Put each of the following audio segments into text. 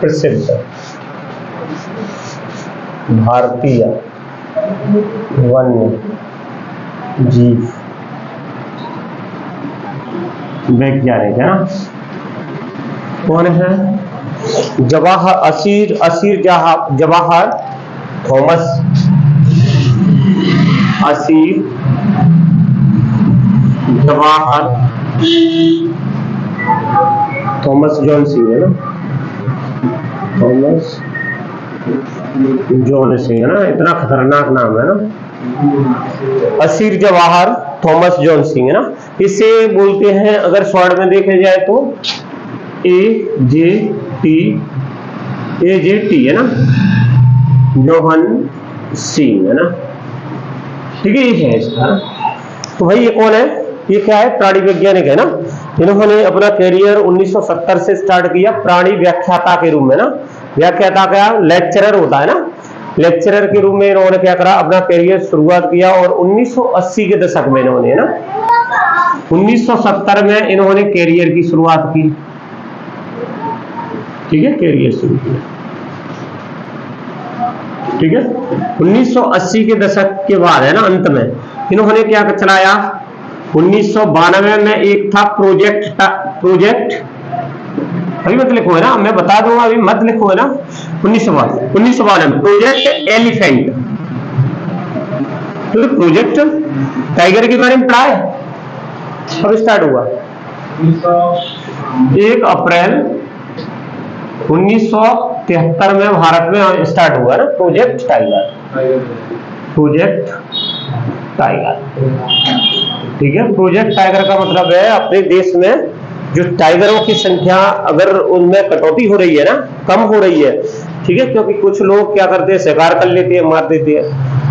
प्रसिद्ध भारतीय वन्य जीव वैज्ञानिक है ना, कौन है? Jawahar Thomas Asir Jawahar Thomas John Singh है ना, थॉमस जॉन सिंह है ना, इतना खतरनाक नाम है ना, Asir Jawahar Thomas John Singh है ना। इसे बोलते हैं अगर शॉर्ट में देखे जाए तो AJT है ना, जोहन सिंह है ना, ठीक है, ये है इसका। तो भाई ये कौन है? ये क्या है? प्राणी वैज्ञानिक है ना। इन्होंने अपना करियर 1970 से स्टार्ट किया प्राणी व्याख्याता के रूप में ना। व्याख्याता क्या? लेक्चरर होता है ना, लेक्चरर के रूप में इन्होंने क्या करा? अपना करियर शुरुआत किया। और 1980 के दशक में इन्होंने ना 1970 में इन्होंने करियर की शुरुआत की, ठीक है, करियर शुरू किया, ठीक है। 1980 के दशक के बाद है ना, अंत में इन्होंने क्या चलाया? 1992 में एक था प्रोजेक्ट अभी मत लिखो है ना, मैं बता दूंगा, अभी मत लिखो है ना। 1992 में प्रोजेक्ट एलिफेंट, तो प्रोजेक्ट टाइगर के बारे में पढ़ा है, अब स्टार्ट हुआ 1 अप्रैल 1973 में भारत में स्टार्ट हुआ ना प्रोजेक्ट टाइगर, ठीक है। प्रोजेक्ट टाइगर का मतलब है अपने देश में जो टाइगरों की संख्या अगर उनमें कटौती हो रही है ना, कम हो रही है, ठीक है, क्योंकि कुछ लोग क्या करते हैं, शिकार कर लेते हैं, मार देते हैं।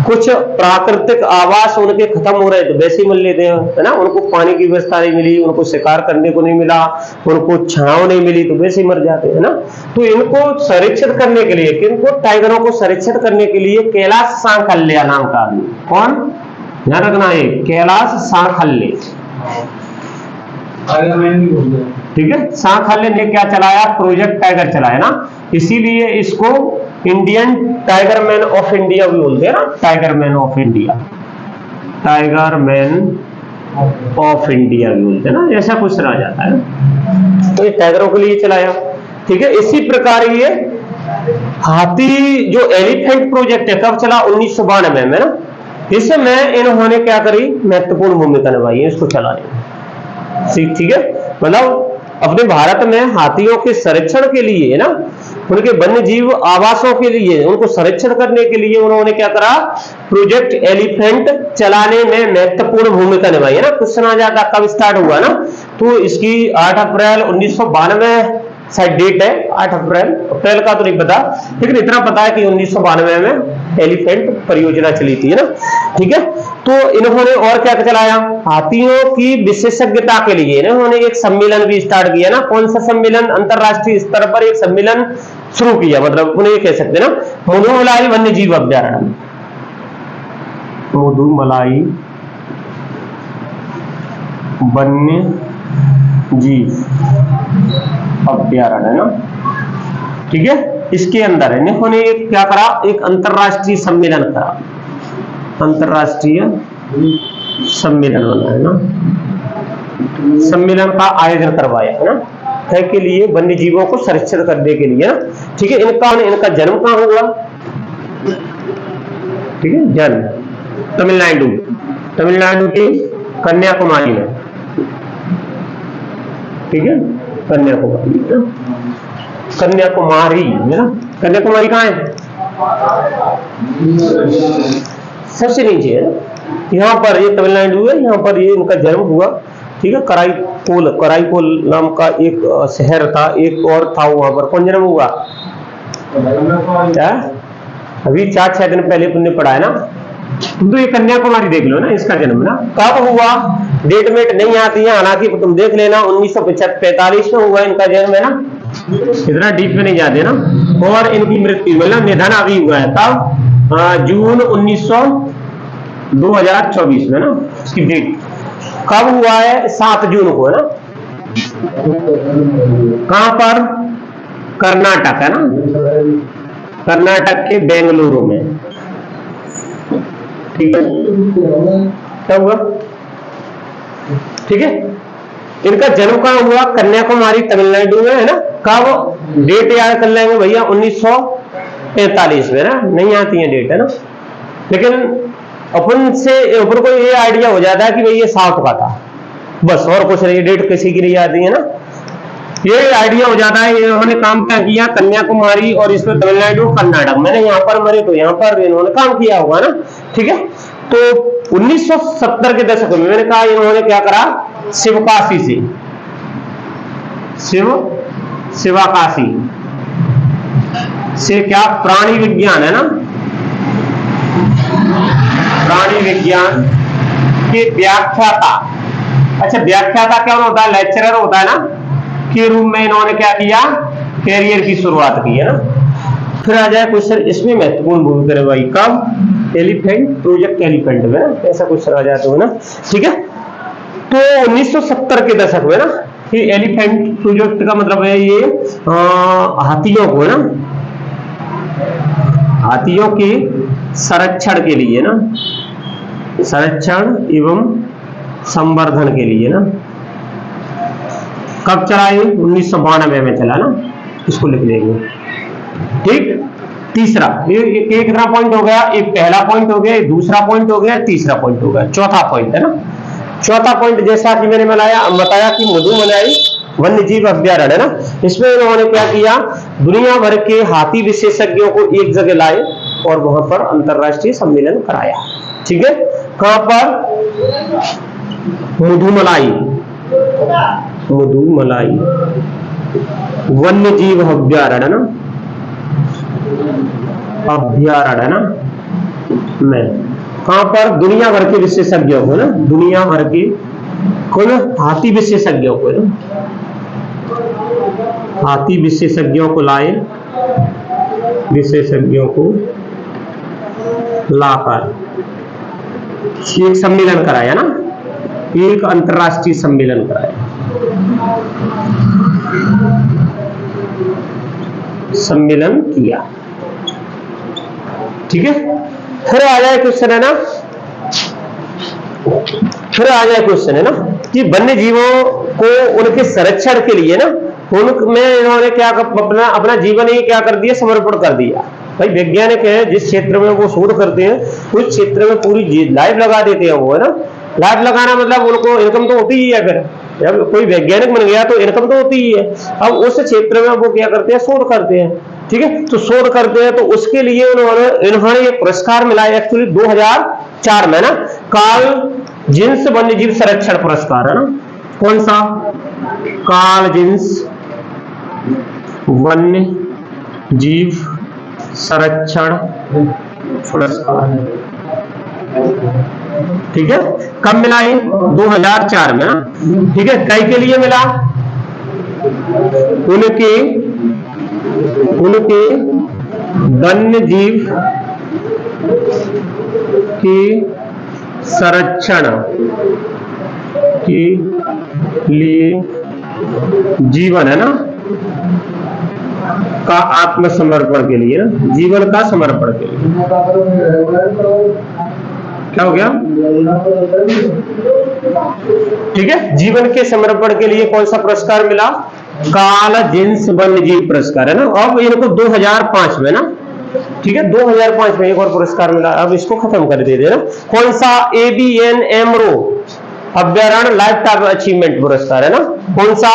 कुछ प्राकृतिक आवास उनके खत्म हो रहे हैं तो वैसे ही मर लेते हैं, है ना। उनको पानी की व्यवस्था नहीं मिली, उनको शिकार करने को नहीं मिला, उनको छांव नहीं मिली तो वैसे ही मर जाते हैं ना। तो इनको संरक्षित करने के लिए, किनको? टाइगरों को संरक्षित करने के लिए कैलाश सांखल्य नाम का आदमी, कौन? ध्यान रखना है, कैलाश सांखल्य, ठीक है। सांखल्य ने क्या चलाया? प्रोजेक्ट टाइगर चलाया ना, इसीलिए इसको Indian tiger man of India भी बोलते हैं ना, टाइगर मैन ऑफ इंडिया भी बोलते हैं ना, ऐसा कुछ सुना जाता है। तो ये टाइगरों के लिए चलाया, ठीक है। इसी प्रकार ये हाथी जो एलिफेंट प्रोजेक्ट है कब चला? 1992 में ना। इसमें इन्होंने क्या करी? महत्वपूर्ण भूमिका निभाई है इसको चलाने, ठीक है। मतलब अपने भारत में हाथियों के संरक्षण के लिए है ना, उनके वन्य जीव आवासों के लिए, उनको संरक्षण करने के लिए उन्होंने क्या करा? प्रोजेक्ट एलिफेंट चलाने में महत्वपूर्ण भूमिका निभाई है ना। क्वेश्चन आ जाता कब स्टार्ट हुआ ना, तो इसकी 8 अप्रैल 1992 शायद डेट है, 8 अप्रैल का तो नहीं पता, लेकिन इतना पता है कि 1992 में एलिफेंट परियोजना चली थी, है ना, ठीक है। तो इन्होंने और क्या चलाया? हाथियों की विशेषज्ञता के लिए इन्होंने एक सम्मेलन भी स्टार्ट किया ना। कौन सा सम्मेलन? अंतरराष्ट्रीय स्तर पर एक सम्मेलन शुरू किया, मतलब उन्हें कह सकते हैं ना मुदुमलाई वन्य जीव अभ्यारण्य, मुदुमलाई वन्य जीव अभ्यारण्य है ना, ठीक है। इसके अंदर इन्होंने एक क्या करा? एक अंतरराष्ट्रीय सम्मेलन करा, अंतरराष्ट्रीय सम्मेलन बनाया ना, सम्मेलन का आयोजन करवाया है ना, है के लिए वन्य जीवों को संरक्षित करने के लिए, ठीक है। इनका जन्म कहां हुआ? ठीक है, जन्म तमिलनाडु की कन्याकुमारी में, ठीक है, कन्याकुमारी है ना। कन्याकुमारी कहाँ है? सबसे नीचे है ना, यहाँ पर ये तमिलनाडु है, यहाँ पर ये इनका जन्म हुआ, ठीक है। कराईकोल नाम का एक शहर था, एक और था वहां पर। कौन जन्म हुआ? क्या? अभी 4-6 दिन पहले तुमने पढ़ा है ना, तो ये कन्याकुमारी देख लो ना, इसका जन्म ना कब हुआ? डेट मेट नहीं आती है, हालांकि तुम देख लेना 1945 में हुआ इनका जन्म, है ना, इतना डीप में नहीं जाते ना। और इनकी मृत्यु मतलब निधन अभी हुआ है तब जून 2024 में ना। इसकी डेट कब हुआ है? 7 जून को, है ना, कहां पर? कर्नाटक है ना, कर्नाटक के बेंगलुरु में। ठीक है, क्या हुआ? ठीक है, इनका जन्म कहां हुआ? कन्याकुमारी तमिलनाडु में है ना। कब? डेट याद कर लेंगे भैया, 1945 में ना, नहीं आती है डेट है ना, लेकिन अपन से ऊपर को ये आइडिया हो जाता है कि भाई ये साउथ का था, बस, और कुछ नहीं, डेट किसी की नहीं आती है ना, ये आइडिया हो जाता है। इन्होंने काम क्या किया? कन्याकुमारी और इसमें तमिलनाडु कर्नाटक में, यहाँ पर मरे तो यहाँ पर इन्होंने काम किया होगा ना। ठीक है, तो 1970 के दशक में मैंने कहा इन्होंने क्या करा? शिवकाशी से शिवाकाशी से क्या? प्राणी विज्ञान है ना, प्राणी विज्ञान के व्याख्याता, अच्छा व्याख्याता क्या होता है? लेक्चरर होता है ना, के रूप में इन्होंने क्या किया? कैरियर की शुरुआत की है ना। फिर आ जाए क्वेश्चन, इसमें महत्वपूर्ण भूमिका निभाई कब? एलिफेंट प्रोजेक्ट, एलिफेंट में ना, ऐसा क्वेश्चन आ जाता है ना। ठीक है, तो 1970 के दशक में ना, ये एलिफेंट प्रोजेक्ट का मतलब है ये हाथियों को ना, हाथियों के संरक्षण के लिए ना, संरक्षण एवं संवर्धन के लिए ना, कब चला? 1992 में चला ना, इसको लिख लेंगे। ठीक, तीसरा, ये कितना पॉइंट हो गया? एक पहला पॉइंट हो गया, दूसरा पॉइंट हो गया, तीसरा पॉइंट हो गया, चौथा पॉइंट है ना। चौथा पॉइंट जैसा कि मैंने बताया कि मधुमलाई वन्य जीव अभ्यारण्य है ना, इसमें इन्होंने क्या किया? दुनिया भर के हाथी विशेषज्ञों को एक जगह लाए और वहां पर अंतरराष्ट्रीय सम्मेलन कराया। ठीक है, कहां पर? मधुमलाई वन्य जीव अभ्यारण्य ना, अभ्यारण्य ना में, कहां पर? दुनिया भर के विशेषज्ञों को ना, दुनिया भर के कौन? हाथी विशेषज्ञों को ना, हाथी विशेषज्ञों को लाए, विशेषज्ञों को लाकर एक सम्मेलन कराया ना, एक अंतरराष्ट्रीय सम्मेलन कराया, सम्मेलन किया। ठीक है, फिर आ जाए क्वेश्चन है ना, फिर आ जाए क्वेश्चन है ना कि वन्य जीवों को उनके संरक्षण के लिए ना, उनमें इन्होंने क्या अपना जीवन ही क्या कर दिया? समर्पण कर दिया। भाई वैज्ञानिक है, जिस क्षेत्र में वो शोध करते हैं उस क्षेत्र में पूरी लाइफ लगा देते हैं वो, है ना। लाइफ लगाना मतलब उनको इनकम तो होती ही है, फिर जब कोई वैज्ञानिक बन गया तो इनकम तो होती ही है। अब उस क्षेत्र में वो क्या करते हैं? शोध करते हैं। ठीक है, तो शोध करते हैं, तो उसके लिए इन्होंने एक पुरस्कार मिला है एक्चुअली 2004 में ना, कार्ल जिन्स वन्य जीव संरक्षण पुरस्कार है ना। कौन सा? कार्ल जिन्स वन्य जीव संरक्षण पुरस्कार। ठीक है, कब मिला है? 2004 में ना। ठीक है, कई के लिए मिला? उनके वन्य जीव के संरक्षण के लिए जीवन है ना का आत्मसमर्पण के लिए ना, जीवन का समर्पण के लिए। क्या हो गया? ठीक है, जीवन के समर्पण के लिए कौन सा पुरस्कार मिला? कार्ल जिन्स वन्य जीव पुरस्कार है ना। अब इनको 2005 में ना, ठीक है, 2005 में एक और पुरस्कार मिला। अब इसको खत्म कर देते ना। कौन सा? एबीएन एमरो अभ्यारण्य लाइफ टाइम अचीवमेंट पुरस्कार है ना। कौन सा?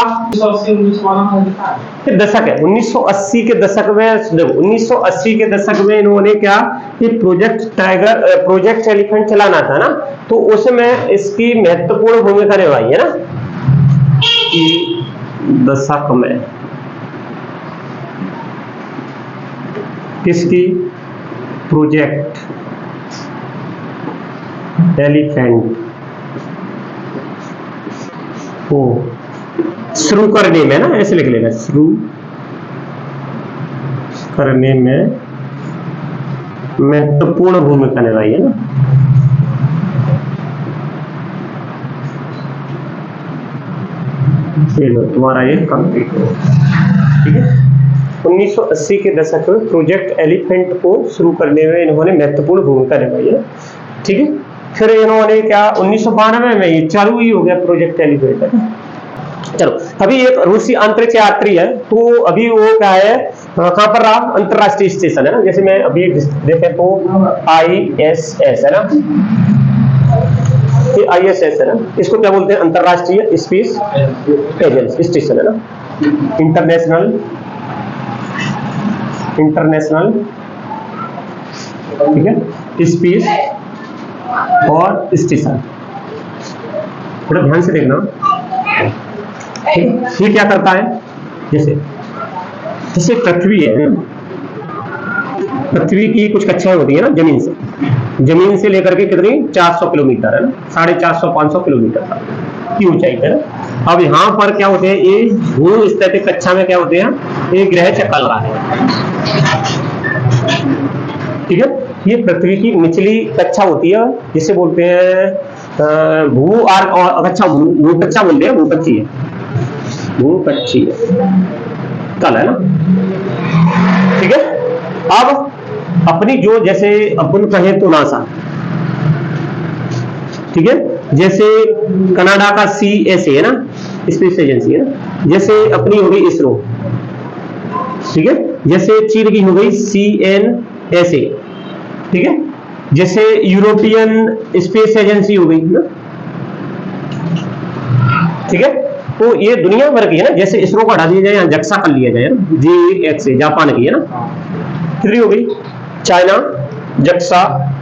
दशक है 1980 के दशक में। 1980 के दशक में इन्होंने क्या, ये प्रोजेक्ट टाइगर, प्रोजेक्ट एलिफेंट चलाना था ना, तो उसमें इसकी महत्वपूर्ण भूमिका निभाई है ना। कि दशक में किसकी? प्रोजेक्ट एलिफेंट को शुरू करने में ना, ऐसे लिख लेना, शुरू करने में महत्वपूर्ण भूमिका निभाई है ना। ये लो तुम्हारा ये कंप्लीट हो, ठीक है। 1980 के दशक में प्रोजेक्ट एलिफेंट को शुरू करने में इन्होंने महत्वपूर्ण भूमिका निभाई है, ठीक है। फिर इन्होंने क्या 1992 में ये चालू ही हो गया प्रोजेक्ट एलिफेंट। चलो, अभी एक रूसी अंतरिक्ष यात्री है, तो अभी वो क्या है, कहां पर रहा, अंतरराष्ट्रीय स्टेशन है ना, जैसे मैं अभी देखे तो ISS है ना, ये ISS है ना, इसको क्या बोलते हैं, अंतरराष्ट्रीय स्पेस एजेंसी स्टेशन है ना, इंटरनेशनल ठीक है स्पेस और स्टेशन। थोड़ा ध्यान से देखना, ये क्या करता है, जैसे पृथ्वी है, पृथ्वी की कुछ कक्षाएं होती है ना, जमीन से लेकर के कितनी 400 किलोमीटर है ना, 450-500 किलोमीटर की ऊंचाई है ना। अब यहाँ पर क्या होते हैं, ये भू-स्थैतिक कक्षा में क्या होते हैं, ये ग्रह चल रहा है, ठीक है। ये पृथ्वी की निचली कक्षा होती है, जिसे बोलते हैं भूकक्षा बोलते हैं, भूकक्षी तल है ना, ठीक है। अब अपनी जो, जैसे अपन कहें तो नासा, ठीक है, जैसे कनाडा का CSA है ना, स्पेस एजेंसी है ना, जैसे अपनी हो गई इसरो, ठीक है, जैसे चीन की हो गई CNSA, ठीक है, जैसे यूरोपियन स्पेस एजेंसी हो गई ना, ठीक है। तो ये दुनिया भर की है ना, जैसे इसरो को हटा दिया जाए, यहाँ जक्सा कर लिया जाए ना, JXA जापान की है ना, कितनी हो गई, चाइना जक्सा,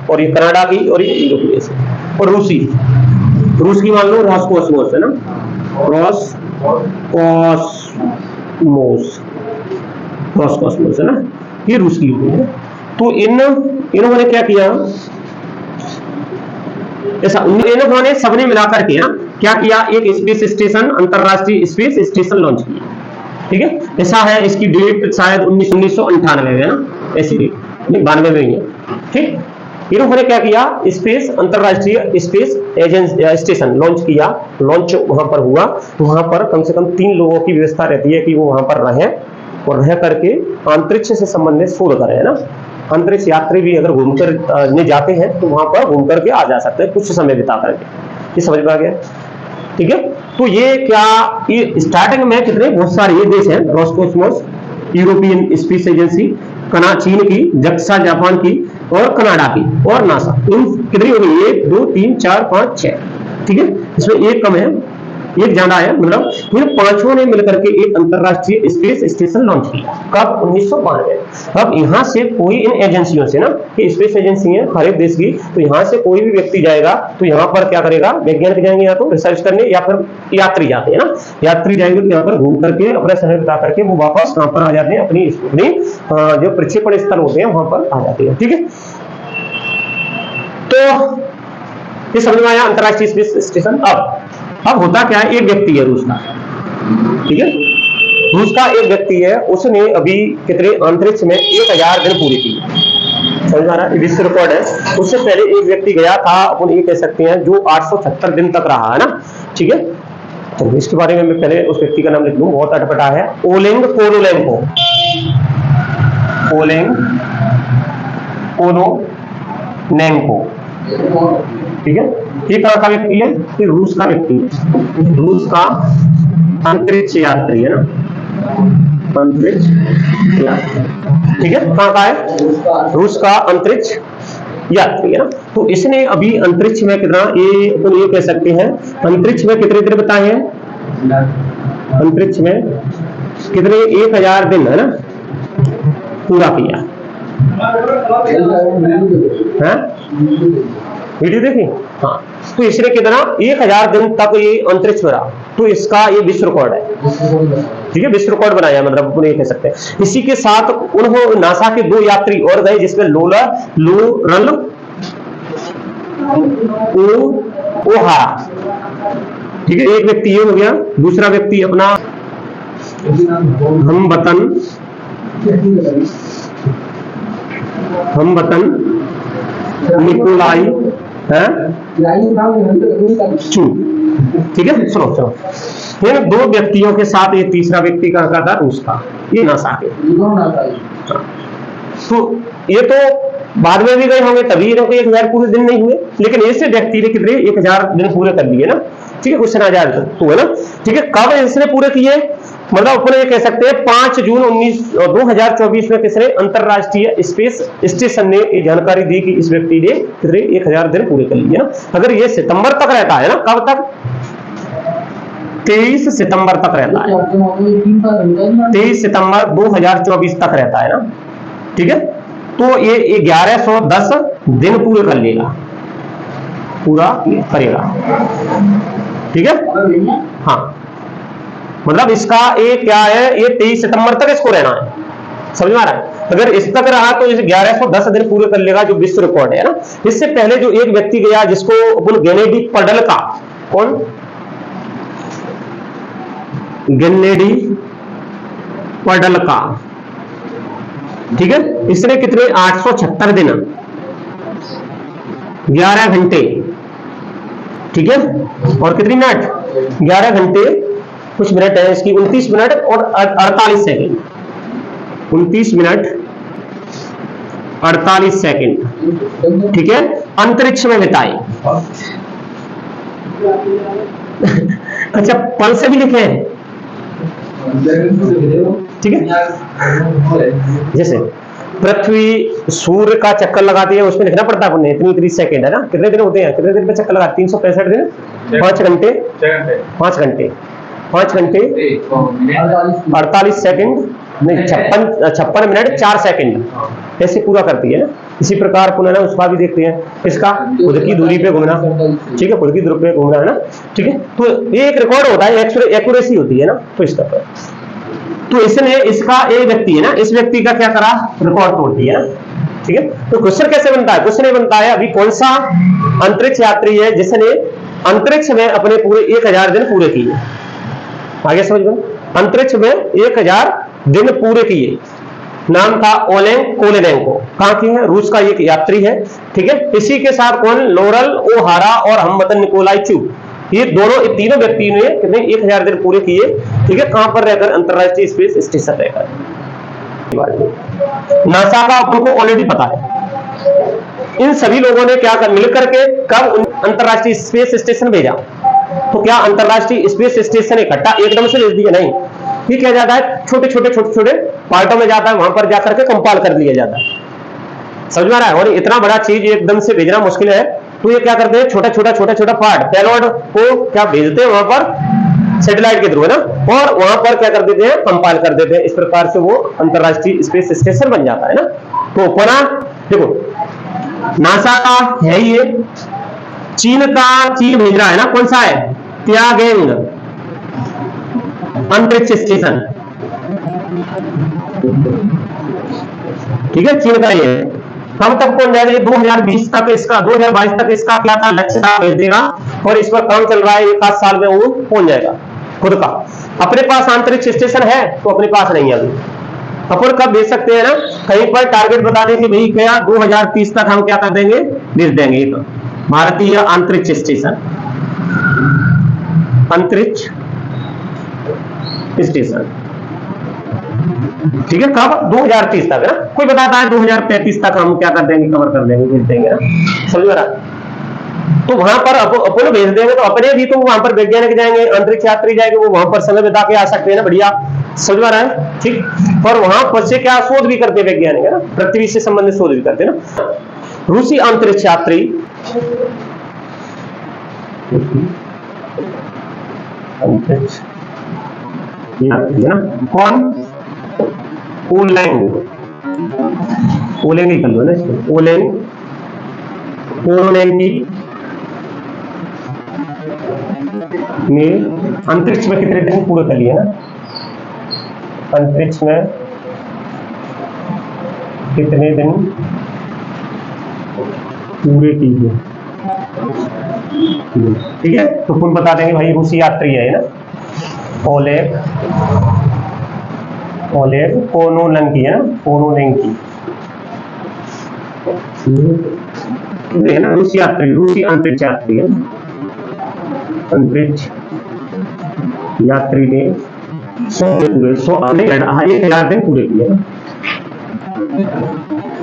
और ये कनाडा की, और ये यूरोपीय से, और रूस की मान लो रॉसकॉस्मोस है ना, रॉसकॉस्मोस है ना, ये रूस की हो गई। तो इन्होंने क्या किया, ऐसा इन्होंने सबने मिलाकर के क्या किया, एक स्पेस स्टेशन, अंतरराष्ट्रीय स्पेस स्टेशन लॉन्च किया, ठीक है। ऐसा है, इसकी डेट शायद 1998 में है ना, ऐसी डेट 92 में ही है, ठीक। इन्होंने क्या किया, स्पेस अंतरराष्ट्रीय स्पेस एजेंसी स्टेशन लॉन्च किया, लॉन्च वहां पर हुआ, तो वहां पर कम से कम 3 लोगों की व्यवस्था रहती है कि वो वहां पर रहें और रह करके अंतरिक्ष से संबंधित शोध करें, है ना। अंतरिक्ष यात्री भी अगर घूमकर जाते हैं तो वहां पर घूम करके आ जा सकते हैं कुछ समय बिता करके, ये समझ में आ गया, ठीक है। तो ये क्या, ये स्टार्टिंग में कितने बहुत सारे ये देश हैं, रॉसकॉस्मोस, यूरोपियन स्पेस एजेंसी, चीन की, जक्सा जापान की, और कनाडा की, और नासा, इन कितनी हो गई, 1 2 3 4 5 6, ठीक है। इसमें एक कम है, एक ज्यादा है, मतलब इन पांचों ने मिलकर के एक अंतरराष्ट्रीय स्पेस स्टेशन लॉन्च किया, कब, 1992। अब यहाँ से कोई, इन एजेंसियों से ना, कि स्पेस एजेंसी है हर एक देश की, तो यहाँ से कोई भी व्यक्ति जाएगा तो यहाँ पर क्या करेगा, वैज्ञानिक जाएंगे या तो रिसर्च करने, या फिर यात्री जाते हैं ना, यात्री जाएंगे तो यहाँ पर घूम करके अपना समय बिता करके वो वापस कहाँ पर आ जाते हैं, अपनी जो प्रक्षेपण स्थल होते हैं वहां पर आ जाते हैं, ठीक है। तो ये समझ में आया अंतरराष्ट्रीय स्पेस स्टेशन। अब होता क्या है, एक व्यक्ति है रूस का, ठीक है, रूस का एक व्यक्ति है, उसने अभी कितने अंतरिक्ष में 1000 दिन पूरे किए, समझ में आ रहा है, विश्व रिकॉर्ड है। उससे पहले एक व्यक्ति गया था, अपन ये कह सकते हैं, जो 876 दिन तक रहा है ना, ठीक है। तो इसके बारे में मैं पहले उस व्यक्ति का नाम लिख लूं, बहुत अटपटा है, ओलेग कोरोलेंको, ठीक है। ये कहाँ का व्यक्ति है, ये रूस का व्यक्ति है, रूस का अंतरिक्ष यात्री है ना, अंतरिक्ष यात्री, ठीक है। कहाँ का है, रूस का अंतरिक्ष यात्री है ना। तो इसने अभी अंतरिक्ष में कितना, ये अपन ये कह सकते हैं, अंतरिक्ष में कितने दिन बताए हैं, अंतरिक्ष में कितने 1000 दिन है ना पूरा किया है, वीडियो देखी, हाँ। तो इसने कितना 1000 दिन तक ये अंतरिक्ष में रहा, तो इसका ये विश्व रिकॉर्ड है, ठीक है, विश्व रिकॉर्ड बनाया, मतलब अपन ये कह सकते हैं। इसी के साथ उन्होंने नासा के 2 यात्री और गए, जिसमें लोरल ओहारा, ठीक है, एक व्यक्ति ये हो गया, दूसरा व्यक्ति अपना हमवतन निकोलाई है, ठीक है। सुनो फिर 2 व्यक्तियों के साथ ये तीसरा व्यक्ति कहाँ का था, रूस का, ये नासा के। तो ये तो बाद में भी गए होंगे, तभी इनके 1000 पूरे दिन नहीं हुए, लेकिन ऐसे व्यक्ति ने कितने 1000 दिन पूरे कर लिए ना, ठीक है, क्वेश्चन आ जाए तो है ना, ठीक है। कब इसने पूरे किए, मतलब अपने ये कह सकते हैं 5 जून 2024 में किसने, अंतरराष्ट्रीय स्पेस स्टेशन ने ये जानकारी दी कि इस व्यक्ति ने कितने 1000 दिन पूरे कर लिए ना। अगर ये सितंबर तक रहता है ना, कब तक, 23 सितंबर तक रहता है, 23 सितंबर 2024 तक रहता है ना, ठीक है। तो ये 1110 दिन पूरे कर लेगा, पूरा करेगा, ठीक है। हाँ, मतलब इसका ये क्या है, ये 23 सितंबर तक इसको रहना है, समझ में आ रहा है। अगर इस तक रहा तो इस 1110 दिन पूरे कर लेगा, जो विश्व रिकॉर्ड है ना। इससे पहले जो एक व्यक्ति गया जिसको अपन गेनेडी पडल्का, कौन, गेनेडी पडल्का, ठीक है, इसने कितने 876 दिन 11 घंटे, ठीक है, और कितनी मिनट 11 घंटे कुछ मिनट है इसकी, 29 मिनट और 48 सेकंड, 29 मिनट 48 सेकंड, ठीक है, अंतरिक्ष में बिताए। अच्छा, पल से भी लिखे हैं, ठीक है। जैसे पृथ्वी सूर्य का चक्कर लगाती है, उसमें लिखना पड़ता है अपने, इतनी सेकंड है ना, कितने दिन होते हैं, कितने दिन पे चक्कर लगाते, 365 दिन, 5 घंटे 5 घंटे 5 घंटे 48 सेकंड, नहीं 56 मिनट 4 सेकंड, ऐसे पूरा करती है ना। इसी प्रकार पुनः ना उसका भी देखते हैं, इसका खुद की दूरी पे घूमना, ठीक है, खुद की दूरी पे घूमना है ना, ठीक है। तो ये एक रिकॉर्ड होता है, एक्यूरेसी होती है ना, तो इसका तो इसने इसका एक व्यक्ति है ना, इस व्यक्ति का क्या करा, रिकॉर्ड तोड़ दिया, ठीक है। तो क्वेश्चन कैसे बनता है, क्वेश्चन ये बनता है, अभी कौन सा अंतरिक्ष यात्री है जिसने अंतरिक्ष में अपने पूरे 1000 दिन पूरे किए, आगे समझ में, अंतरिक्ष में 1000 दिन पूरे किए, नाम था ओलेग कोलेनेंको, कहां की है, रूस का एक यात्री है, ठीक है। इसी के साथ कौन, लोरल ओहारा और हमवतन निकोलाई चू, ये तीनों व्यक्ति ने कितने 1000 दिन पूरे किए, ठीक है, कहां पर रहकर, अंतरराष्ट्रीय स्पेस स्टेशन रहकर। नासा का आपको ऑलरेडी पता है, इन सभी लोगों ने क्या कर मिलकर के कब अंतरराष्ट्रीय स्पेस स्टेशन भेजा, तो क्या अंतरराष्ट्रीय स्पेस स्टेशन इकट्ठा एकदम से भेज दिया, नहीं, ये क्या जाता है, छोटे छोटे पार्टों में जाता है, वहां पर जाकर के कंपाइल कर लिया जाता है, समझ में आ रहा है। और इतना बड़ा चीज एकदम से भेजना मुश्किल है, तो ये क्या करते हैं, छोटा पार्ट पेलोड को क्या भेजते हैं वहां पर सैटेलाइट के थ्रू, है ना, और वहां पर क्या कर देते हैं, कंपाइल कर देते हैं, इस प्रकार से वो अंतरराष्ट्रीय स्पेस स्टेशन बन जाता है ना। तो पुनः देखो, नासा का है ये, चीन भेज रहा है ना, कौन सा है, त्यागेंग अंतरिक्ष स्टेशन, ठीक है, चीन का ये कब तक पहुंच जाएगा, 2020 तक इसका, 2022 तक इसका क्या था, लक्ष्य था, भेज देगा, और इस पर काम चल रहा है, 1 आध साल में वो पहुंच जाएगा खुद का। अपने पास अंतरिक्ष स्टेशन है तो अपने पास नहीं है अभी, अपन कब भेज सकते हैं ना, कहीं पर टारगेट बता दें कि भाई क्या 2030 तक हम क्या कर देंगे, भेज देंगे, तो भारतीय अंतरिक्ष स्टेशन, अंतरिक्ष स्टेशन, ठीक है, कब 2030 तक है ना, कोई बताता है 2035 तक हम क्या कर देंगे, कवर कर देंगे, भेज देंगे ना, समझ रहा। तो वहां पर अपन भेज देंगे तो अपने भी तो वहां पर वैज्ञानिक जाएंगे, अंतरिक्ष यात्री जाएंगे, वो वहां पर समय बिता के आ सकते हैं ना, बढ़िया, समझ में आ रहा है, ठीक। और वहां पर से क्या शोध भी करते वैज्ञानिक, है ना, पृथ्वी से संबंधित शोध भी करते ना। रूसी अंतरिक्ष यात्री अंतरिक्ष है ना, कौन, ओलेग ही कर लो ना इसको, ओलेग कोलेनकी ने अंतरिक्ष में कितने दिन पूरे कर लिए ना, अंतरिक्ष में कितने दिन पूरे किए, ठीक है। तो कौन बता देंगे भाई, रूसी यात्री है ना, ओलेग कोनोलेंकी है ना, कोनोलेंकी है ना, रूसी अंतरिक्ष यात्री है, अंतरिक्ष यात्री ने 100 पूरे 1000 दिन पूरे किए।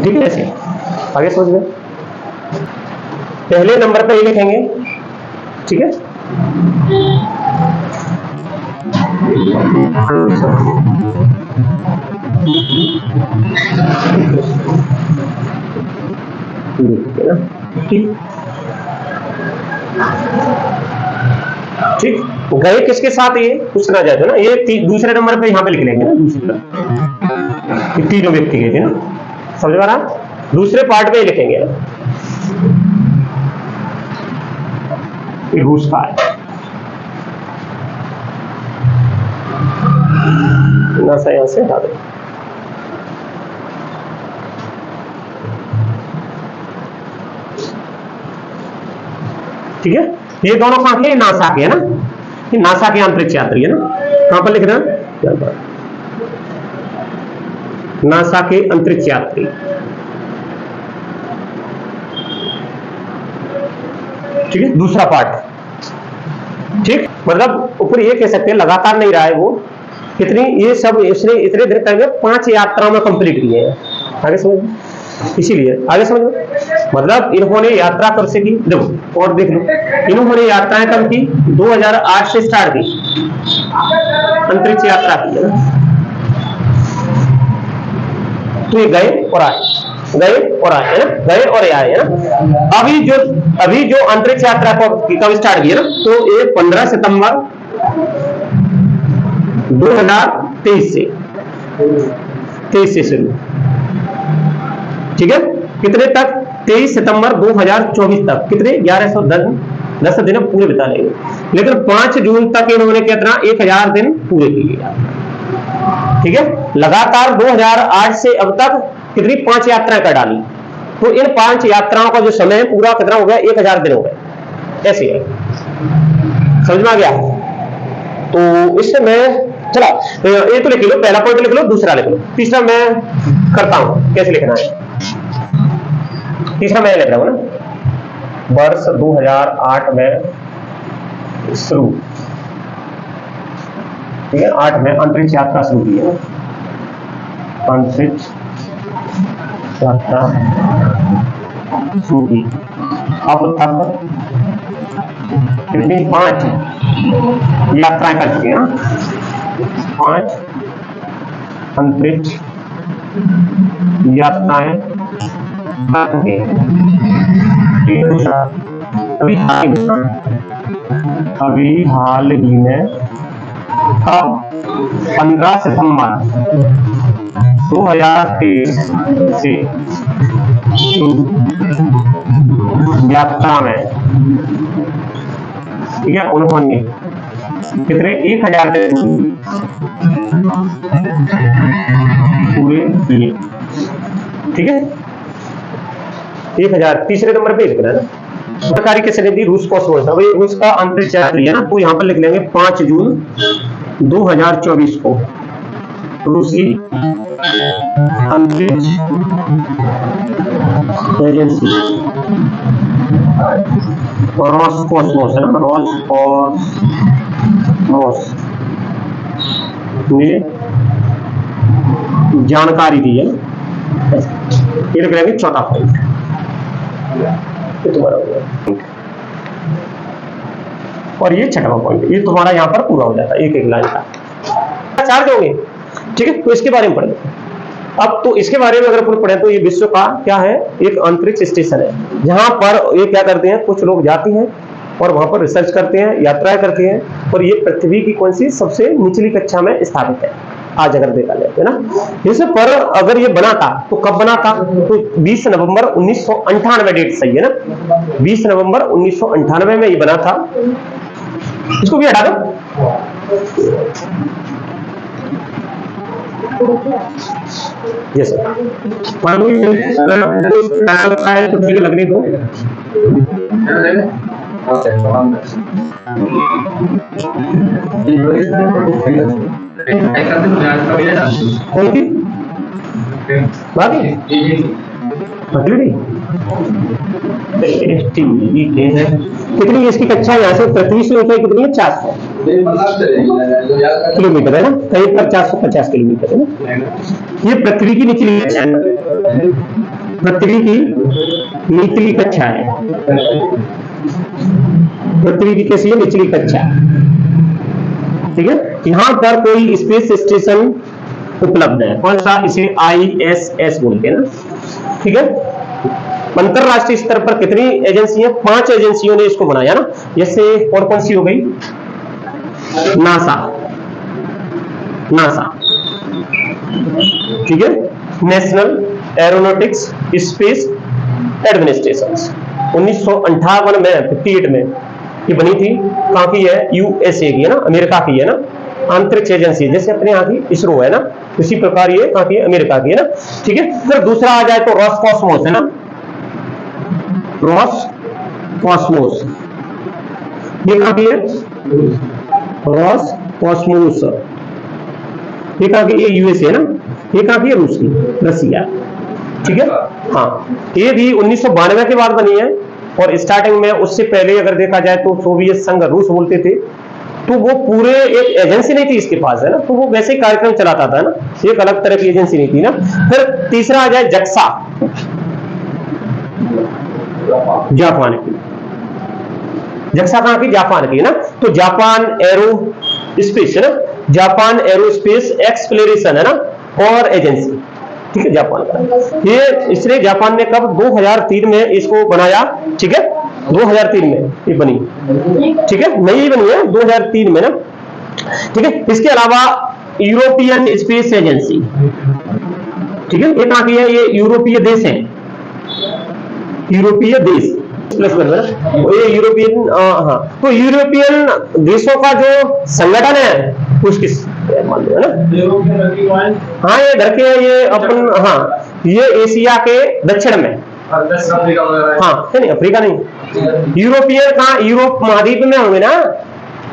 ठीक है, ऐसे आगे समझ गए। पहले नंबर पे ये लिखेंगे, ठीक है, ठीक। गए किसके साथ ये पूछना चाहते हो ना, ये दूसरे नंबर पे यहाँ पे लिख लेंगे ना, दूसरे तीनों व्यक्ति गए थे ना, समझ में आ रहा। दूसरे पार्ट में लिखेंगे रूस का है यहां से हटा दो। ठीक है, ये दोनों कहां के, नासा के है ना, ये नासा के अंतरिक्ष यात्री है ना। कहां पर लिख रहे हैं, नासा के अंतरिक्ष यात्री। ठीक है, दूसरा पार्ट। ठीक, मतलब ऊपर ये कह सकते हैं लगातार नहीं रहा है वो, कितनी ये सब इसने इतने दिन पहले 5 यात्राओं में कंप्लीट किए हैं। आगे समझ, इसीलिए आगे समझ, मतलब इन्होंने यात्रा कब से की, देखो और देख लो, इन्होंने यात्राएं कब की, 2008 से स्टार्ट की अंतरिक्ष यात्रा की है ना। तो ये गए और आए, गए और आए है ना, गए और आए है ना। अभी जो अंतरिक्ष यात्रा कब स्टार्ट की है ना, तो ये 15 सितंबर 2023 से शुरू। ठीक है, कितने तक, 23 सितंबर 2024 तक, कितने 1110 दिन पूरे बिता लेंगे। लेकिन 5 जून तक इन्होंने कितना 1000 दिन पूरे किए। ठीक है, लगातार 2008 से अब तक कितनी 5 यात्राएं कर डाली। तो इन 5 यात्राओं का जो समय है पूरा कितना हो गया, 1000 दिन हो गए। ऐसे है, समझ में आ गया। तो इससे मैं चला ये तो लिख लो, पहला पॉइंट लिख लो, दूसरा लिख लो, तीसरा मैं करता हूं कैसे लिखना है। तीसरा मैं लिख रहा हूं ना, वर्ष 2008 में शुरू, ठीक है, 8 में अंतरिक्ष यात्रा शुरू की है, अंतरिक्ष यात्रा शुरू की। अब तक कितनी 5 यात्राएं कर चुके हैं, 5 अंतरिक्ष यात्राएं अभी हाल ही में 15 सितंबर 2023 से यात्रा में, ठीक है, उन्होंने कितने 1000 दिन पूरे किए। ठीक है, 1000 तीसरे नंबर पे लिखना है ना। सरकारी किसने दी, रूस कॉस्मोस, भाई रूस का अंतरिक्ष यात्री है ना, तो यहां पर लिख लेंगे 5 जून 2024 को रूसी अंतरिक्ष एजेंसी रोसकॉस्मोस है ना, रोसकॉस्मोस ने जानकारी दी है। ये लिख लेंगे चौथा पॉइंट, ये तुम्हारा हो गया। और ये छठवां पॉइंट, ये तुम्हारा यहां पर पूरा हो जाता है एक लाइन का। 4 दोगे, ठीक है। तो इसके बारे में पढ़ें अब। तो इसके बारे में अगर अपन पढ़े तो ये विश्व का क्या है, एक अंतरिक्ष स्टेशन है, जहां पर ये क्या करते हैं, कुछ लोग जाते हैं और वहां पर रिसर्च करते हैं, यात्राएं करते हैं। और ये पृथ्वी की कौन सी सबसे निचली कक्षा में स्थापित है आज अगर देखा जाए, है ना। जैसे पर अगर ये बना था तो कब बना था, तो 20 नवंबर 1998 डेट सही है ना, 20 नवंबर 1998 में ये बना था। इसको भी हटा दो, यस सर, तो ठीक लगने दो। कितनी इसकी कक्षा यहाँ से पृथ्वी से ऊंचाई कितनी है, 400। किलोमीटर है ना, कहीं पर 450 किलोमीटर है ना। ये पृथ्वी की निचली कक्षा है, पृथ्वी की निचली कक्षा है, पृथ्वी की कैसी है, निचली कक्षा। ठीक है, यहां पर कोई स्पेस स्टेशन उपलब्ध है, कौन सा, इसे ISS बोलते हैं ना। ठीक है, अंतरराष्ट्रीय स्तर पर कितनी एजेंसी है, 5 एजेंसियों ने इसको बनाया ना। जैसे और कौन सी हो गई, नासा, नासा, ठीक है, नेशनल एरोनॉटिक्स स्पेस एडमिनिस्ट्रेशन, 1958 में 58 में ये बनी थी। कहां की है, USA की है ना, अमेरिका की है ना, अंतरिक्ष एजेंसी, जैसे अपने यहाँ की इसरो है ना, इसी प्रकार ये कहां की है, अमेरिका की है ना। ठीक है, फिर दूसरा आ जाए तो रॉसकॉस्मोस है ना, रॉसकॉस्मोस, ये कहां की है, रॉसकॉस्मोस, ये कहां की, ये USA है ना, ये कहां की है, रूस की, रसिया। ठीक है, हाँ, ये भी 1992 के बाद बनी है। और स्टार्टिंग में उससे पहले अगर देखा जाए तो सोवियत संघ, रूस बोलते थे, तो वो पूरे एक एजेंसी नहीं थी इसके पास है ना, तो वो वैसे ही कार्यक्रम चलाता था ना, एक अलग तरह की एजेंसी नहीं थी ना। फिर तीसरा आ जाए जक्सा, जापान की, जक्सा कहां की, जापान की ना। तो जापान एरो स्पेस है ना, जापान एरोस्पेस एक्सप्लोरेशन है ना, और एजेंसी। ठीक है, जापान का ये, इसलिए जापान ने कब, 2003 में इसको बनाया। ठीक है, 2003 में ये बनी। ठीक है, नई बनी है 2003 में ना। ठीक है, इसके अलावा यूरोपियन स्पेस एजेंसी, ठीक है, ये कहां की है, ये यूरोपीय देश है, यूरोपीय देश प्लस बन है, ये यूरोपियन, हाँ, तो यूरोपियन देशों का जो संगठन है उसकी मान लो है ना। हाँ, ये इधर के, ये अपन, हाँ, ये एशिया के दक्षिण में, हाँ, नहीं अफ्रीका नहीं, यूरोपियन कहाँ, यूरोप महाद्वीप में होंगे ना,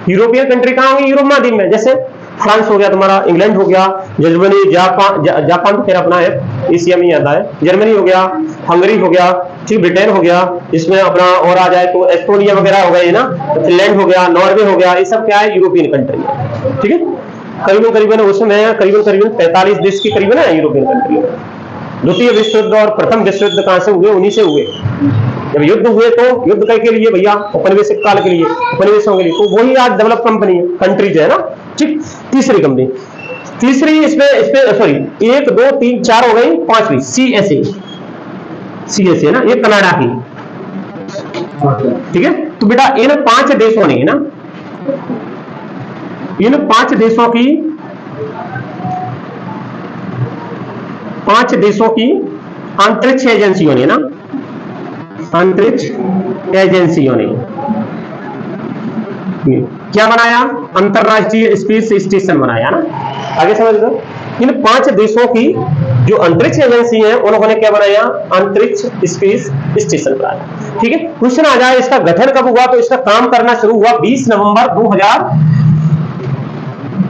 यूरोपियन कंट्री कहाँ होंगी, यूरोप महाद्वीप में। जैसे फ्रांस हो गया तुम्हारा, इंग्लैंड हो गया, जर्मनी, जापान, जापान तो फिर अपना है, एशिया में ही आता है, जर्मनी हो गया, हंगरी हो गया, ठीक, ब्रिटेन हो गया, इसमें अपना और आ जाए तो एस्टोनिया वगैरह हो गए ना, तो फिनलैंड हो गया, नॉर्वे हो गया, ये सब क्या है, यूरोपियन कंट्री है। ठीक है, करीबन करीबन उसमें करीबन 45 देश की करीबन है यूरोपियन कंट्री में। द्वितीय विश्व युद्ध और प्रथम विश्व युद्ध कहां से हुए, उन्हीं से हुए। जब युद्ध हुए तो युद्ध के लिए भैया, औपनिवेशिक काल के लिए, उपनिवेशों के लिए, तो वही आज डेवलप कंपनी है, कंट्रीज है ना। ठीक, तीसरी कंपनी, तीसरी इसमें सॉरी 1 2 3 4 हो गई, पांचवी CSA है ना, ये कनाडा की। ठीक है, तो बेटा इन 5 देशों ने ना, इन 5 देशों की, 5 देशों की अंतरिक्ष एजेंसियों ने ना, अंतरिक्ष एजेंसियों ने क्या बनाया, अंतरराष्ट्रीय स्पेस स्टेशन बनाया ना। आगे समझ लो, इन 5 देशों की जो अंतरिक्ष एजेंसी है उन्होंने क्या बनाया, अंतरिक्ष स्पेस स्टेशन बनाया। ठीक है, क्वेश्चन आ जाए इसका गठन कब हुआ, तो इसका काम करना शुरू हुआ 20 नवंबर 2000,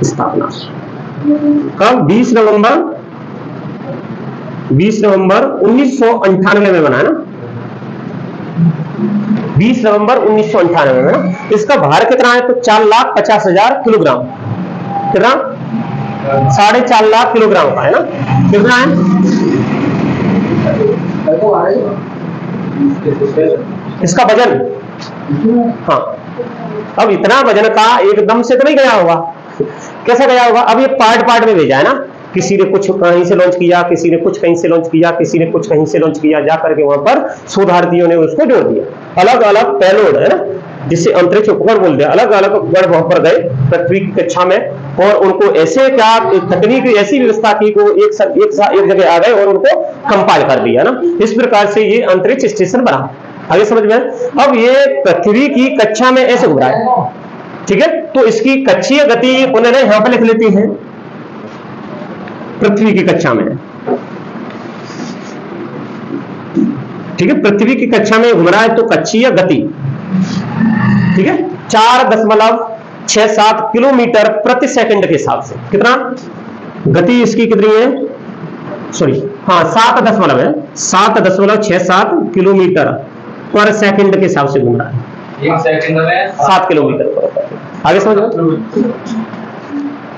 स्थापना कब, 20 नवंबर 1998 में बना ना, 20 नवंबर 1998 में ना। इसका भार कितना है, तो 4,50,000 किलोग्राम, कितना, 4.5 लाख किलोग्राम का है ना, कितना है, इसका वजन। हाँ, अब इतना वजन का एकदम से तो नहीं गया होगा, कैसे गया होगा, अब ये पार्ट पार्ट में भेजा है ना, किसी ने कुछ कहीं से लॉन्च किया, किसी ने कुछ कहीं से लॉन्च किया, किसी ने कुछ कहीं से लॉन्च किया, जाकर के वहां पर शोधार्थियों ने उसको जोड़ दिया, अलग अलग पेलोड है ना, जिसे अंतरिक्ष उपग्रह बोलते हैं, अलग अलग उपग्रह वहां पर गए पृथ्वी की कक्षा में, और उनको ऐसे क्या तकनीक, ऐसी व्यवस्था की को एक जगह आ गए और उनको कंपाइल कर दिया ना। इस प्रकार से ये अंतरिक्ष स्टेशन बना। आगे समझ में, अब ये पृथ्वी की कक्षा में ऐसे घूम रहा है। ठीक है, तो इसकी कक्षीय गति उन्होंने यहां पर लिख लेती है, पृथ्वी की कक्षा में। ठीक है, पृथ्वी की कक्षा में घूम रहा है तो कक्षीय गति, ठीक है, 4.67 किलोमीटर प्रति सेकंड के हिसाब से, कितना गति इसकी कितनी है, सॉरी हाँ 7.67 किलोमीटर पर सेकंड के हिसाब से घूम रहा है, 1 सेकंड में 7 किलोमीटर पर। आगे समझ लो,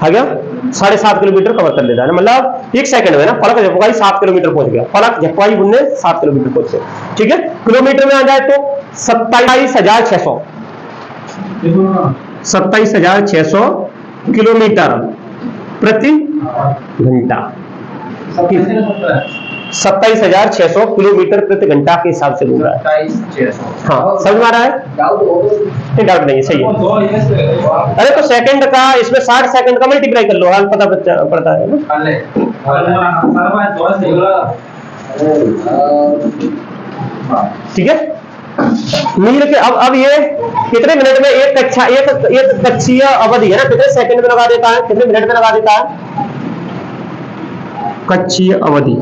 आ गया 7.5 किलोमीटर कवर कर लेता है, मतलब 1 सेकंड में ना पलक झपकाई 7 किलोमीटर पहुंच गया, पलक झपकाई बुनने 7 किलोमीटर पहुंच गया। ठीक है, किलोमीटर में आ जाए तो 27,600 27,600 किलोमीटर प्रति घंटा, 27,600 किलोमीटर प्रति घंटा के हिसाब से घूम रहा है। हाँ समझ में आ रहा है, डाउट नहीं है, सही है। अरे तो सेकंड का इसमें 60 सेकंड का मल्टीप्लाई कर लो, हाल पता पड़ता है ना। ठीक है, मील के अब ये कितने मिनट में एक कक्षीय अवधि है ना, कितने सेकंड में लगा देता है, कितने मिनट में लगा देता है कक्षीय अवधि।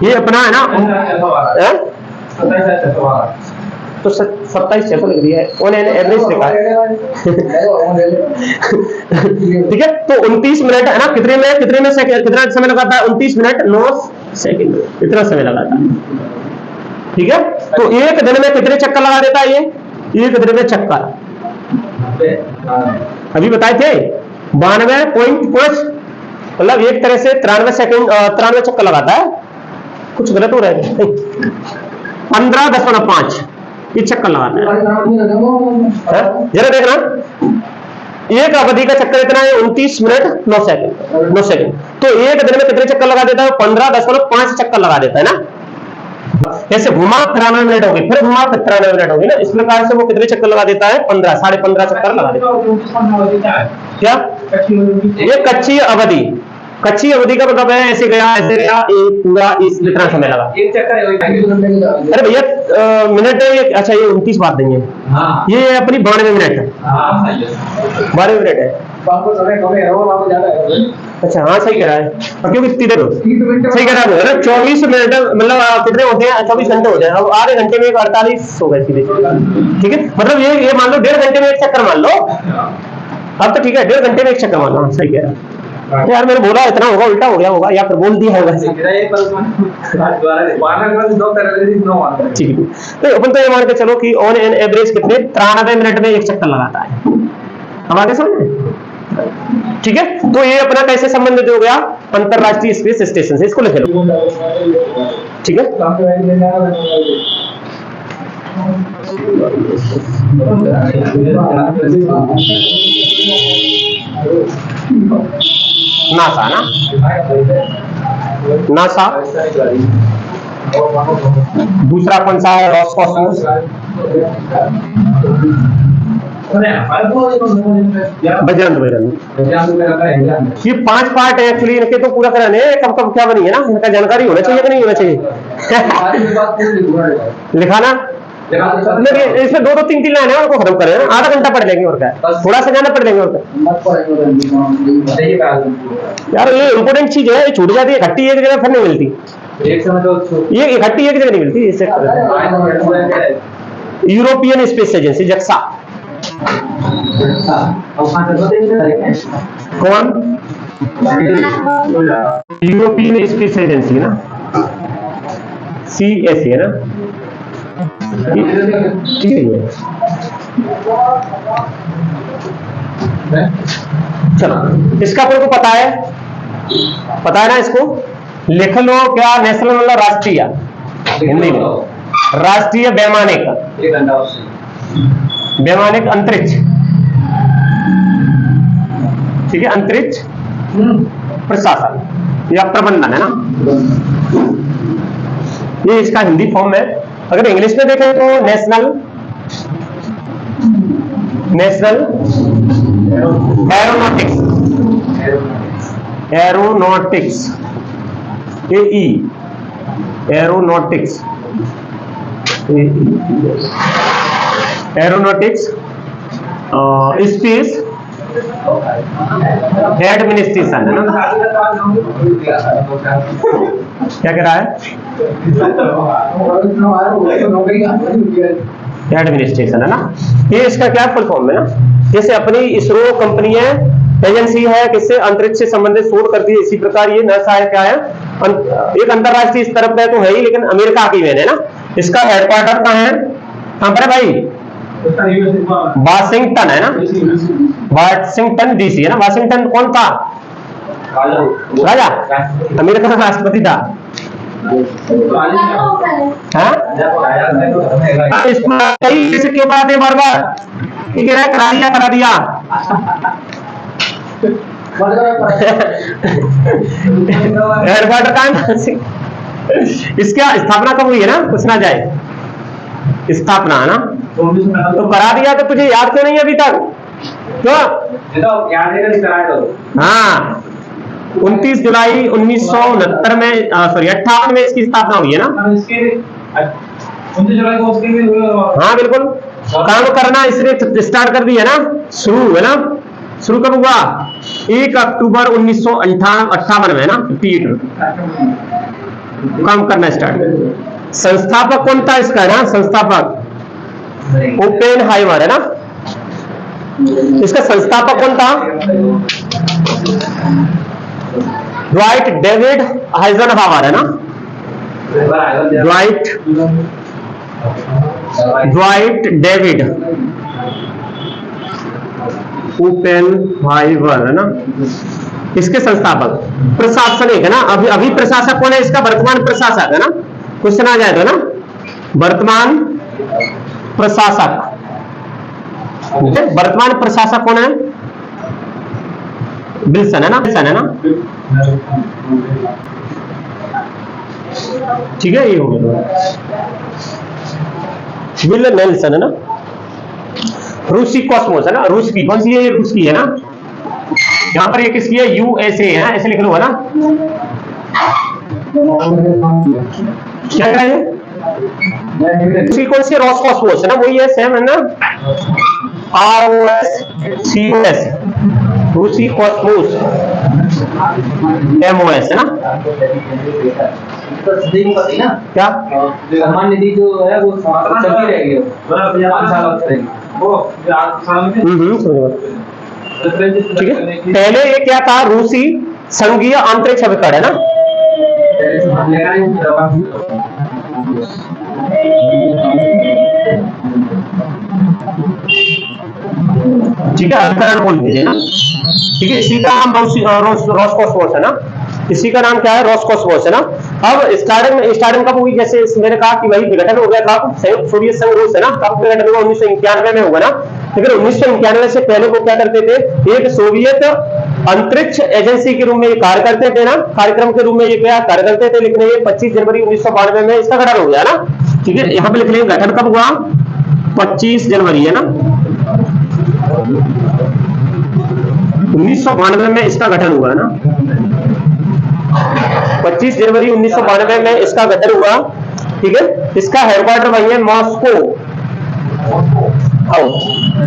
ये अपना है ना, तो 27,600 लिख दिया है, ऑन एन एवरेज लिखा है। ठीक है, तो 29 मिनट है ना, कितने में सेकंड, कितना समय लगाता है, 29 मिनट 9 सेकंड, इतना समय लगाता है। ठीक है, तो एक दिन में कितने चक्कर लगा देता है ये, एक दिन में चक्कर अभी बताए थे 92.5, मतलब एक तरह से 93 सेकंड 93 चक्कर लगाता है, कुछ गलत हो रहा है, 15.5 ये चक्कर लगाता है। जरा देखना, एक अवधि का चक्कर इतना है 29 मिनट 9 सेकंड, तो एक दिन में कितने चक्कर लगा देता है, 15.5 चक्कर लगा देता है ना। ऐसे घुमा 93 मिनट होगी, फिर घुमा 93 मिनट होगी ना, इस प्रकार से वो कितने चक्कर लगा देता है, 15.5 चक्कर लगा देता है। क्या ये कच्ची अवधि, कच्ची अवधि का मतलब है ऐसे गया एक पूरा इतना समय लगा, एक चक्कर। अरे भैया मिनट है, अच्छा ये 29 बात नहीं है, ये अपनी 92 मिनट है, 92 मिनट है। अच्छा हाँ सही कह रहा है, क्योंकि सही कह रहा है ना, 24 मिनट मतलब कितने होते हैं, 24 घंटे होते हैं, अब आधे घंटे में 48 हो गए सीधे। ठीक है, मतलब ये मान लो 1.5 घंटे में एक चक्कर मान लो, अब तो ठीक है 1.5 घंटे में एक चक्कर मान लो, सही कह रहा है। यार मैंने बोला इतना होगा, उल्टा हो गया होगा, या फिर बोल दिया होगा। ठीक है, तो अपन तो ये मान के चलो कि ऑन एन एवरेज कितने 93 मिनट में एक चक्कर लगाता है। अब आगे समझ, ठीक है, तो ये अपना कैसे संबंधित हो गया, अंतरराष्ट्रीय स्पेस स्टेशन से, इसको लिख लो। ठीक है, नासा ना, नासा, दूसरा कौन सा है, रॉसकॉस्मोस, बजरंग। ये 5 पार्ट है एक्चुअली, इनके तो पूरा कराने कब कब क्या बनी है ना, इनका जानकारी होना चाहिए कि नहीं होना चाहिए। लिखा ना, इसमें 2-2 3-3 लाइन है, उनको खत्म करें, आधा घंटा पढ़ लेंगे और क्या, थोड़ा सा जाना पढ़ लेंगे और क्या। यार ये इंपोर्टेंट चीज है, छूट जाती है, इकट्ठी एक जगह फिर नहीं मिलती, ये इकट्ठी एक जगह नहीं मिलती। इससे यूरोपियन स्पेस एजेंसी जक्सा, कौन, यूरोपियन स्पेस एजेंसी ना, CSA है ना, ठीक है। चलो इसका अपन को पता है ना, इसको लिख लो क्या, नेशनल मतलब राष्ट्रीय, हिंदी में राष्ट्रीय वैमानिक अंतरिक्ष, ठीक है, अंतरिक्ष प्रशासन या प्रबंधन है ना, ये इसका हिंदी फॉर्म है। अगर इंग्लिश में देखें तो national aeronautics AE aeronautics space administration है ना, क्या कह रहा है, एडमिनिस्ट्रेशन है ना, ये इसका क्या फुल फॉर्म है ना। जैसे अपनी इसरो कंपनी है, एजेंसी है, किससे, अंतरिक्ष से संबंधित शोध करती है, इसी प्रकार ये नासा है, क्या है, एक अंतरराष्ट्रीय स्तर पर तो है ही, लेकिन अमेरिका की वैन है ना, इसका हेडक्वार्टर कहाँ है, कहाँ पर है भाई, वाशिंगटन है ना, वाशिंगटन डीसी है ना। वाशिंगटन कौन था? राजा, अमेरिका का राष्ट्रपति था। कई क्यों बात है बार बार? करा दिया करा दिया। हेडक्वार्टर कहाँ? इसका स्थापना कब हुई है ना, पूछना जाए। स्थापना है ना, तो करा दिया, तो तुझे याद क्यों नहीं है अभी तक? तो याद है, हाँ 29 जुलाई 1969 में, सॉरी 58 में इसकी स्थापना हुई है ना। 29 जुलाई को उसके भी, हाँ बिल्कुल, काम करना इसने स्टार्ट कर दिया ना, शुरू है ना। शुरू कब हुआ? 1 अक्टूबर 1958 में ना, 58 काम करना स्टार्ट। संस्थापक कौन था इसका है ना? संस्थापक ओपेनहाइमर है ना। इसका संस्थापक कौन था? ड्वाइट डेविड आइजनहावर है ना। ड्वाइट डेविड ओपेनहाइमर है ना, इसके संस्थापक। प्रशासनिक है ना, अभी प्रशासक कौन है इसका? वर्तमान प्रशासक है ना। क्वेश्चन आ जाएगा ना, वर्तमान प्रशासक। वर्तमान प्रशासक कौन है? विल्सन है ना, विल्सन है ना। ठीक है, ये हो गया विल नेल्सन है ना। रूसी कॉस्मोस है ना, रूस की कौन सी है? रूस की है ना। यहां पर ये किसकी है? यूएसए है ना, ऐसे लिख लो है ना। क्या है रूसी कौन सी? रॉसकॉस्मोस है ना, वही है, सेम है ना। ROSCOS रूसी कॉस्मोस, MOS है ना। क्या सम्मान निधि जो है वो चलती रहेगी, ठीक है। पहले ये क्या था? रूसी संघीय अंतरिक्ष अभिकरण है ना। ठीक है, अभिकरण बोल दीजिए ना। ठीक है, इसी का नाम रॉसकॉस्मोस है ना। इसी का नाम क्या है? रॉसकॉस्मोस है ना। अब स्टार्टिंग कब हुई? जैसे मैंने कहा कि वही विघटन हो गया था संयुक्त सोवियत संघ रूस है ना। कब विघटन हुआ? 1991 में हुआ ना। लेकिन 1991 से पहले वो क्या करते थे? एक सोवियत अंतरिक्ष एजेंसी के रूप में ये कार्य करते थे ना, कार्यक्रम के रूप में ये क्या कार्य करते थे। लेकिन ये 25 जनवरी 1992 में इसका गठन हो गया ना। ठीक है, यहाँ पे लिख लेंगे गठन कब हुआ? 25 जनवरी है ना, 1992 में इसका गठन हुआ ना। 25 जनवरी 1992 में इसका गठन हुआ। ठीक है, इसका हेडक्वार्टर वही है, मॉस्को।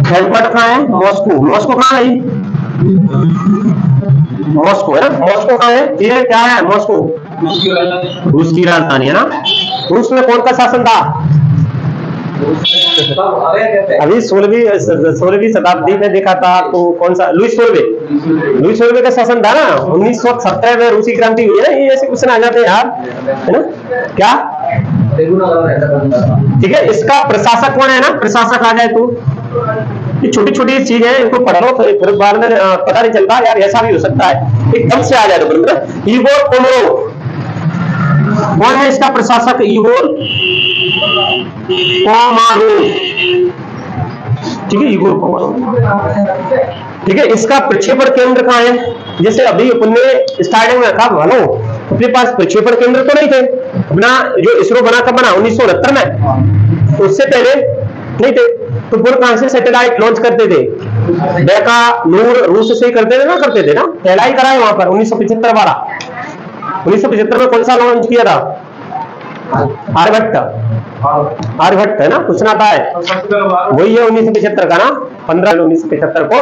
हेडक्वार्टर कहाँ है? मॉस्को। मॉस्को कहाँ है? मॉस्को है ना। मॉस्को कहाँ है? ये क्या है? मॉस्को रूस की राजधानी है ना। रूस में कौन का शासन था? अभी 16वीं शताब्दी में देखा था तो कौन सा? लुईस सोलवे का शासन था ना। 1917 में रूसी क्रांति हुई है ना। ये ऐसे क्वेश्चन आ जाते हैं यार, है ना। क्या ठीक है, इसका प्रशासक कौन है ना? प्रशासक आ जाए तो ये छोटी छोटी चीज है, इनको पढ़ लो फिर बाद में पता नहीं चलता यार, ऐसा भी हो सकता है एकदम से आ जाए तो। इगोर कोमरोव कौन है इसका प्रशासक? Igor Komarov. ठीक है, इगोर कोमारोव। ठीक है, इसका प्रक्षेपण केंद्र कहाँ है? जैसे अभी अपने स्टार्टिंग में रखा मानो अपने पास प्रक्षेपण केंद्र तो नहीं थे। अपना जो इसरो बना कब बना? 1969 में। तो उससे पहले नहीं थे। तो फिर कहां से सैटेलाइट लॉन्च करते थे? बेका नूर रूस से ही करते थे ना, पहला ही करा है वहां पर 1975 वाला। 1975 में कौन सा लॉन्च किया था? आर्यभट्ट है ना, कुछ ना था वही है 1975 का ना। 15 1975 को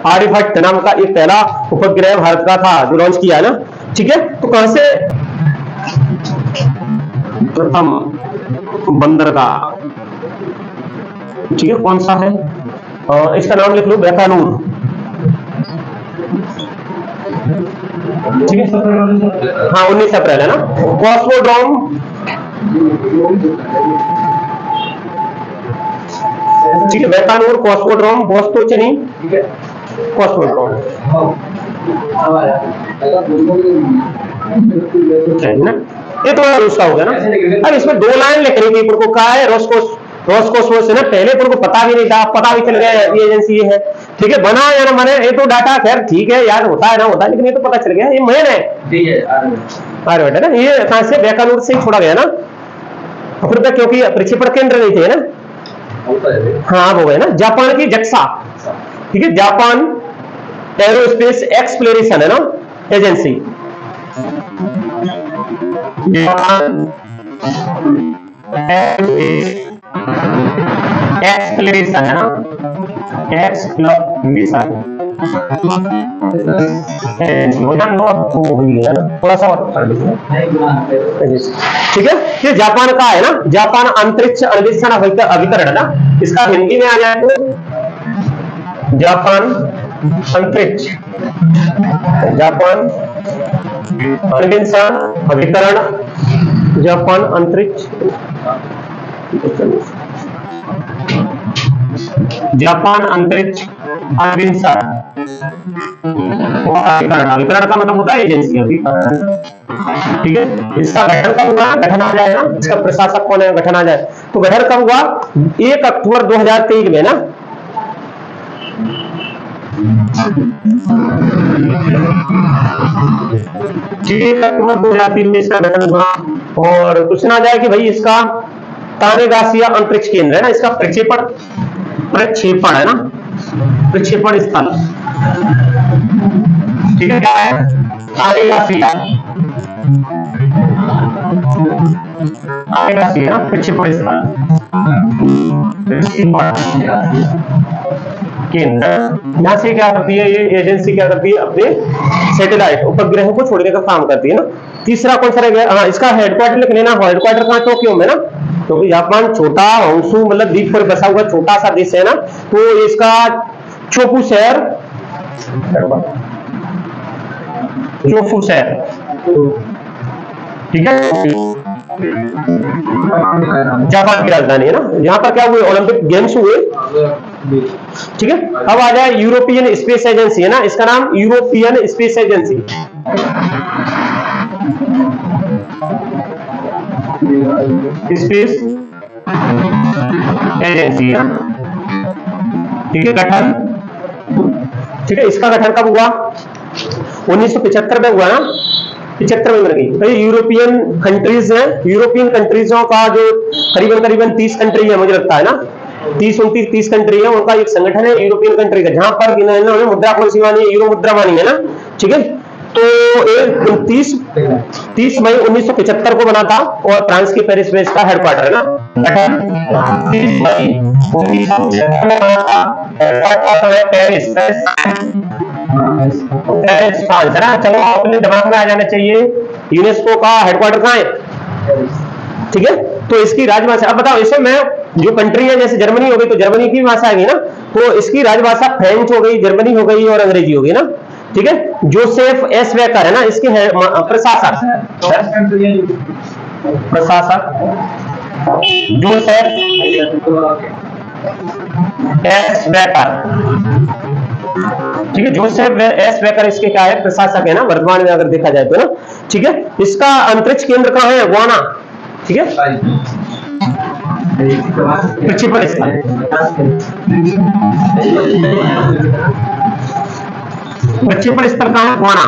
आर्यभट्ट नाम का एक पहला उपग्रह भारत का था जो लॉन्च किया है ना। ठीक है, तो कहां से? प्रथम बंदरगाह। ठीक है, कौन सा है? इसका नाम लिख लो, बेकानूर। ठीक है, हाँ 19 अप्रैल है ना। कॉस्मोड्रोम ठीक है, बैकानूर, कॉस्मोड्रोम, बोस्टोचनी, कॉस्मोड्रोम है ना। ये तो उसका हो गया ना। अब इसमें 2 लाइन लिखनी थी को क्या है, रोस्कोसमोस है ना, पहले को पता भी नहीं था, पता भी चल गया ये एजेंसी ये है। ठीक है, बना या ना बने, ये तो डाटा खैर ठीक है, याद होता है ना होता है, लेकिन ये तो पता चल गया ये मेन है। अरे बेटा ना, ये कहां से, बैकानूर से ही छोड़ा गया ना, फिर क्योंकि प्रक्षेपण केंद्र नहीं थे ना। हाँ वो है ना, जापान की जक्सा, ठीक है, जापान एरोस्पेस एक्सप्लोरेशन है ना एजेंसी, एक्सप्लोरेशन है ना, एक्सप्लोरेशन थोड़ा सा ठीक है। ये जापान का है ना, जापान अंतरिक्ष अन्वेषण अभिकरण है ना, इसका हिंदी में आ जाए तो जापान अंतरिक्ष, जापान अन्वेषण अभिकरण, जापान अंतरिक्ष, जापान अंतरिक्ष अन्वेषण अभिकरण का मतलब होता है एजेंसी अभिकरण। ठीक है, इसका गठन कब हुआ, गठन आ जाए ना, इसका प्रशासक कौन है, गठन आ जाए तो गठन कब हुआ, 1 अक्टूबर 2023 में ना। 1 अक्टूबर 2003 में इसका गठन हुआ। और पूछना जाए कि भाई इसका तानेगासिया अंतरिक्ष केंद्र है ना, इसका प्रक्षेपण है ना, प्रक्षेपण स्थल, ठीक है, क्या है तानेगासिया ना प्रक्षेपण स्थल केंद्र। यहां से क्या करती है ये एजेंसी, क्या करती है अपने सैटेलाइट उपग्रहों को छोड़ने का काम करती है ना। तीसरा कौन सा रहेगा, हाँ इसका हेडक्वार्टर लिख लेना, हेडक्वार्टर कहां, टोक्यो में ना, क्योंकि तो जापान छोटा होंसू मतलब द्वीप पर बसा हुआ छोटा सा देश है ना, तो इसका चोफू शहर, चोफू शहर, ठीक है, जापान की राजधानी है ना, यहाँ पर क्या हुए, ओलंपिक गेम्स हुए। ठीक है, अब आ जाए यूरोपियन स्पेस एजेंसी है ना, इसका नाम European space agency, space agency है, ठीक है, गठन, ठीक है, इसका गठन कब हुआ, 1975 में हुआ ना, 75 में गई। तो यूरोपियन कंट्रीज है, यूरोपियन कंट्रीजों का जो करीबन 30 कंट्री है मुझे लगता है ना, 30 कंट्री है, उनका एक संगठन है यूरोपियन कंट्री का, जहां पर इन्होंने मुद्रा कौन सी मानी है, यूरो मुद्रा मानी है ना। ठीक है, तो 30 मई 1975 को बना था और फ्रांस के पेरिस में इसका हेडक्वार्टर है ना। 30 मई 1975 फ्रांस है ना। चलो अपने दिमाग में आ जाना चाहिए यूनेस्को का हेडक्वार्टर कहाँ है। ठीक है, तो इसकी राजभाषा, अब बताओ इसमें मैं जो कंट्री है, जैसे जर्मनी हो गई तो जर्मनी की भाषा आएगी ना, तो इसकी राजभाषा फ्रेंच हो गई, जर्मनी हो गई और अंग्रेजी हो गई ना। ठीक है, जोसेफ एस वेकर है ना इसके प्रशासक जोसेफ एस वेकर। ठीक है, जोसेफ एस वेकर इसके क्या है, प्रशासक है ना वर्तमान में अगर देखा जाए तो ना। ठीक है, इसका अंतरिक्ष केंद्र कहाँ है, गुआना। ठीक है, प्रक्षेपण स्थल, प्रक्षेपण स्थल कहाँ है, गुआना।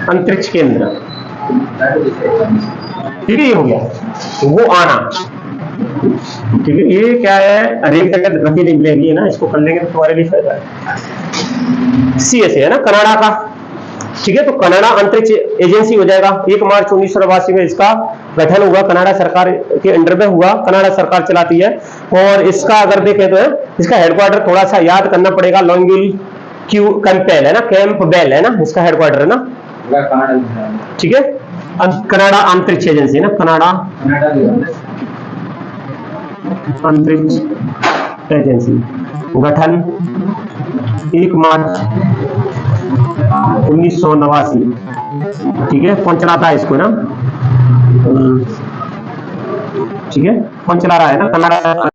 अंतरिक्ष केंद्र, ठीक है, ये हो गया वो आना। ठीक है, ये क्या है, अनेक जगह रखी निकलेगी ना, इसको कर लेंगे तो तुम्हारे लिए फायदा है। CSA है ना कनाडा का। ठीक है, तो कनाडा अंतरिक्ष एजेंसी हो जाएगा। 1 मार्च 1989 में इसका गठन हुआ, कनाडा सरकार के अंडर में हुआ, कनाडा सरकार चलाती है। और इसका अगर देखें तो इसका हेडक्वार्टर थोड़ा सा याद करना पड़ेगा, लॉन्गविल कैंपबेल है ना, कैंपबेल है ना इसका हेडक्वार्टर है ना। ठीक है, कनाडा अंतरिक्ष एजेंसी ना, कनाडा अंतरिक्ष एजेंसी, गठन 1 मार्च 1989। ठीक है, कौन चलाता है इसको ना, ठीक है, कौन चला रहा है ना, कनाडा